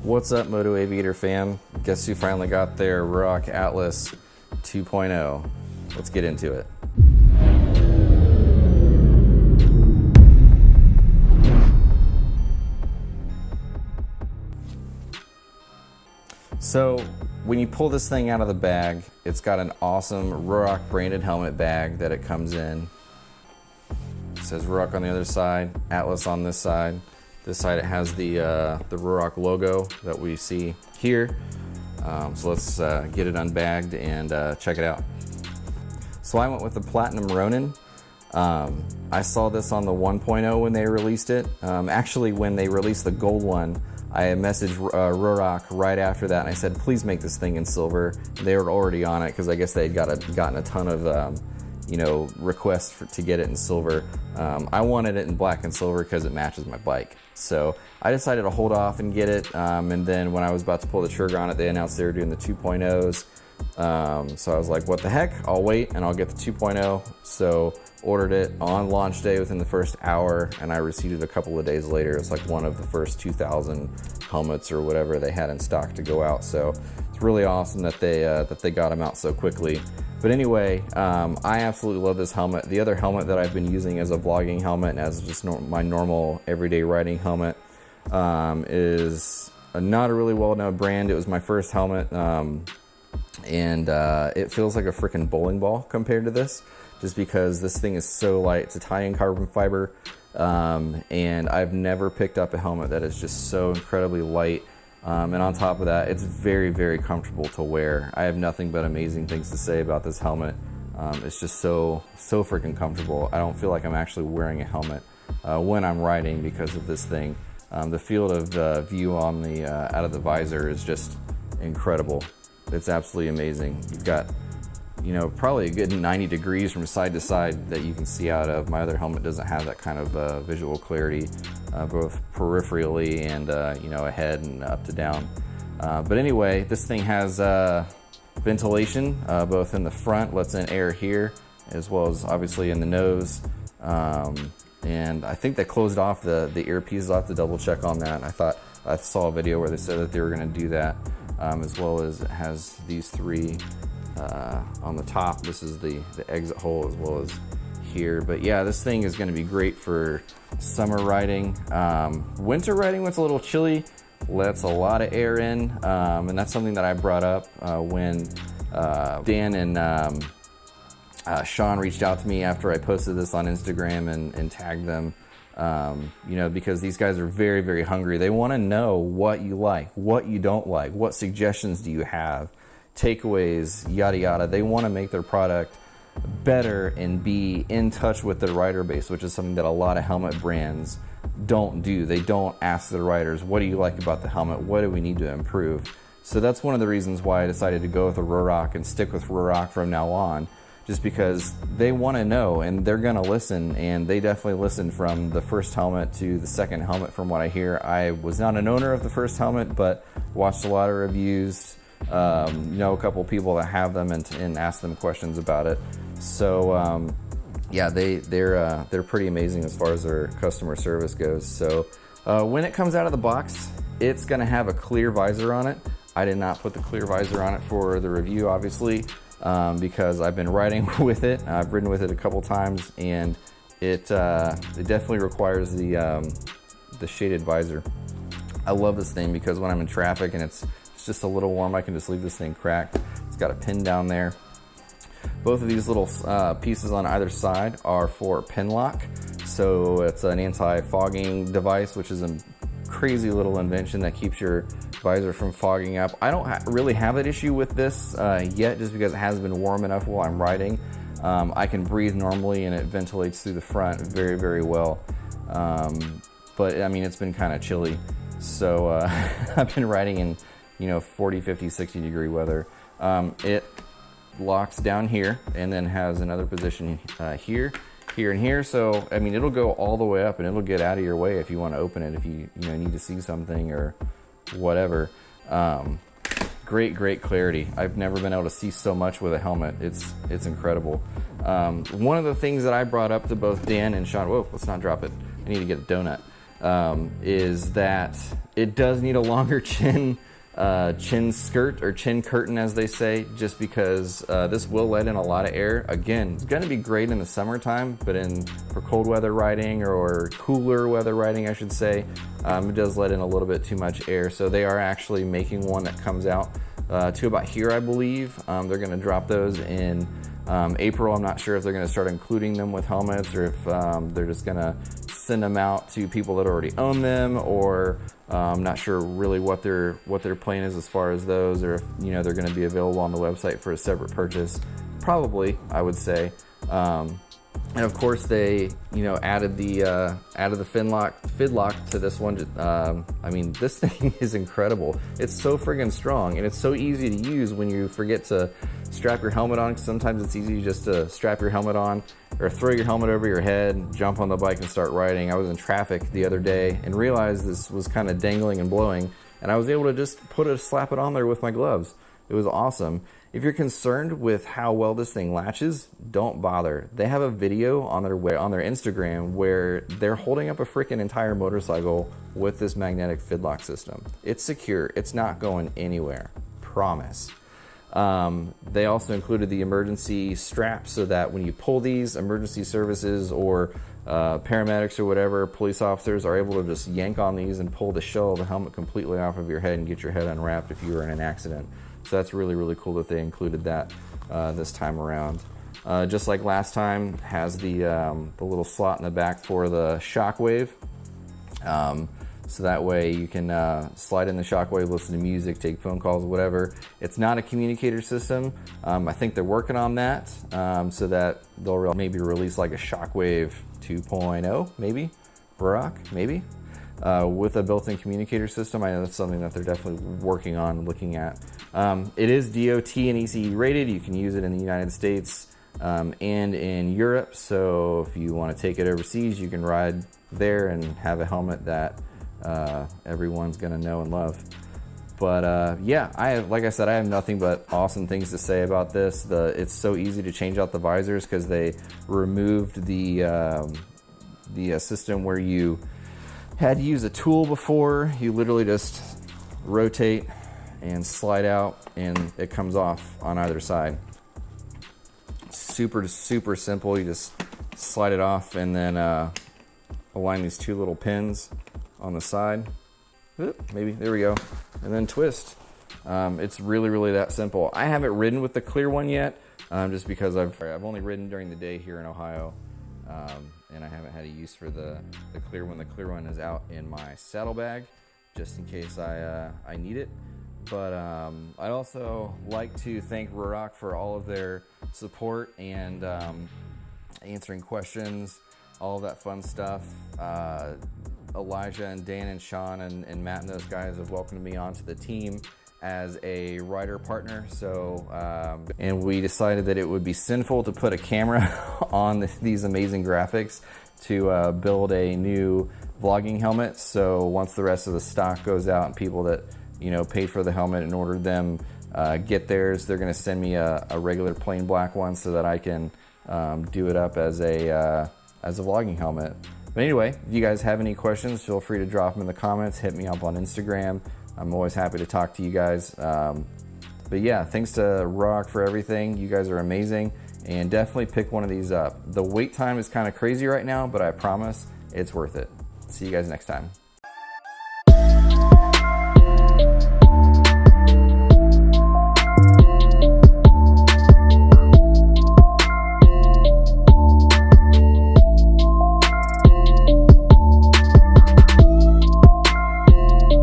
What's up, Moto Aviator fam? Guess who finally got their Ruroc Atlas 2.0? Let's get into it. So when you pull this thing out of the bag, it's got an awesome Ruroc branded helmet bag that it comes in. It says Ruroc on the other side, Atlas on this side. This side it has the Ruroc logo that we see here. So let's get it unbagged and check it out. So I went with the Platinum Ronin. I saw this on the 1.0 when they released it. Actually, when they released the gold one, I messaged Ruroc right after that and I said, please make this thing in silver. They were already on it because I guess they had gotten a ton of requests to get it in silver. I wanted it in black and silver because it matches my bike. So I decided to hold off and get it. And then when I was about to pull the trigger on it, they announced they were doing the 2.0s. So I was like, what the heck? I'll wait and I'll get the 2.0. So ordered it on launch day within the first hour, and I received it a couple of days later. It's like one of the first 2,000 helmets or whatever they had in stock to go out. So it's really awesome that they got them out so quickly. But anyway, I absolutely love this helmet. The other helmet that I've been using as a vlogging helmet and as just my normal everyday riding helmet is not a really well-known brand. It was my first helmet, and it feels like a freaking bowling ball compared to this, just because this thing is so light. It's Italian carbon fiber, and I've never picked up a helmet that is just so incredibly light. And on top of that, it's very, very comfortable to wear. I have nothing but amazing things to say about this helmet. It's just so freaking comfortable. I don't feel like I'm actually wearing a helmet when I'm riding because of this thing. The field of view on the Out of the Visor is just incredible. It's absolutely amazing. You've got, probably a good 90 degrees from side to side that you can see out of. My other helmet doesn't have that kind of visual clarity, both peripherally and, ahead and up to down. But anyway, this thing has ventilation, both in the front, lets in air here, as well as obviously in the nose. And I think they closed off the earpiece. I'll have to double check on that. I saw a video where they said that they were gonna do that, as well as it has these three on the top. This is the exit hole, as well as here. But yeah, this thing is going to be great for summer riding. Winter riding when it's a little chilly lets a lot of air in, and that's something that I brought up when Dan and Sean reached out to me after I posted this on Instagram and tagged them. Because these guys are very, very hungry. They want to know what you like, what you don't like, what suggestions do you have, takeaways, yada yada. They want to make their product better and be in touch with their rider base, which is something that a lot of helmet brands don't do. They don't ask their riders, what do you like about the helmet? What do we need to improve? So that's one of the reasons why I decided to go with the Ruroc and stick with Ruroc from now on, just because they want to know and they're going to listen, and they definitely listened from the first helmet to the second helmet from what I hear. I was not an owner of the first helmet, but watched a lot of reviews, a couple people that have them and ask them questions about it. So yeah, they're pretty amazing as far as their customer service goes. So when it comes out of the box, it's going to have a clear visor on it. I did not put the clear visor on it for the review, obviously, because I've been riding with it. I've ridden with it a couple times, and it definitely requires the shaded visor. I love this thing because when I'm in traffic and it's just a little warm, I can just leave this thing cracked. It's got a pin down there. Both of these little pieces on either side are for pin lock. So it's an anti-fogging device, which is a crazy little invention that keeps your visor from fogging up. I don't really have that issue with this yet, just because it has been warm enough while I'm riding. I can breathe normally and it ventilates through the front very, very well. But I mean, it's been kind of chilly. So I've been riding in 40, 50, 60 degree weather. It locks down here and then has another position here, and here. So I mean, it'll go all the way up and it'll get out of your way if you want to open it, if you need to see something or whatever. Great clarity. I've never been able to see so much with a helmet. It's incredible. One of the things that I brought up to both Dan and Sean, whoa, let's not drop it. I need to get a donut. Is that It does need a longer chin skirt, or chin curtain as they say, just because this will let in a lot of air. Again, it's going to be great in the summertime, but for cold weather riding, or cooler weather riding I should say, it does let in a little bit too much air. So they are actually making one that comes out to about here, I believe. They're going to drop those in April. I'm not sure if they're going to start including them with helmets, or if they're just going to send them out to people that already own them, or I'm not sure really what their plan is as far as those, or if they're going to be available on the website for a separate purchase. Probably, I would say. And of course they added the fin lock to this one. I mean, this thing is incredible. It's so friggin' strong, and it's so easy to use when you forget to strap your helmet on. Sometimes it's easy just to strap your helmet on, or throw your helmet over your head, jump on the bike and start riding. I was in traffic the other day and realized this was kind of dangling and blowing, and I was able to just slap it on there with my gloves. It was awesome. If you're concerned with how well this thing latches, don't bother. They have a video on their Instagram where they're holding up a freaking entire motorcycle with this magnetic fidlock system. It's secure. It's not going anywhere. Promise. They also included the emergency strap, so that when you pull these, emergency services or paramedics or whatever, police officers are able to just yank on these and pull the shell of the helmet completely off of your head and get your head unwrapped if you were in an accident. So that's really, really cool that they included that this time around. Just like last time, has the little slot in the back for the shockwave. So that way you can slide in the shockwave, listen to music, take phone calls, whatever. It's not a communicator system. I think they're working on that, so that they'll maybe release like a shockwave 2.0, maybe, Ruroc, maybe, with a built-in communicator system. I know that's something that they're definitely working on and looking at. It is DOT and ECE rated. You can use it in the United States and in Europe. So if you want to take it overseas, you can ride there and have a helmet that everyone's gonna know and love. But yeah, like I said, I have nothing but awesome things to say about this. It's so easy to change out the visors because they removed the system where you had to use a tool before. You literally just rotate and slide out and it comes off on either side. Super simple. You just slide it off and then align these two little pins on the side. Maybe, there we go. And then twist. It's really that simple. I haven't ridden with the clear one yet, just because I've only ridden during the day here in Ohio, and I haven't had a use for the clear one. The clear one is out in my saddlebag, just in case I need it. But I'd also like to thank Ruroc for all of their support and answering questions, all of that fun stuff. Elijah and Dan and Sean and Matt and those guys have welcomed me onto the team as a rider partner. So, and we decided that it would be sinful to put a camera on these amazing graphics to build a new vlogging helmet. So once the rest of the stock goes out and people that paid for the helmet and ordered them get theirs, they're going to send me a regular plain black one so that I can do it up as a vlogging helmet. But anyway, if you guys have any questions, feel free to drop them in the comments. Hit me up on Instagram. I'm always happy to talk to you guys. But yeah, thanks to Ruroc for everything. You guys are amazing, and definitely pick one of these up. The wait time is kind of crazy right now, but I promise it's worth it. See you guys next time.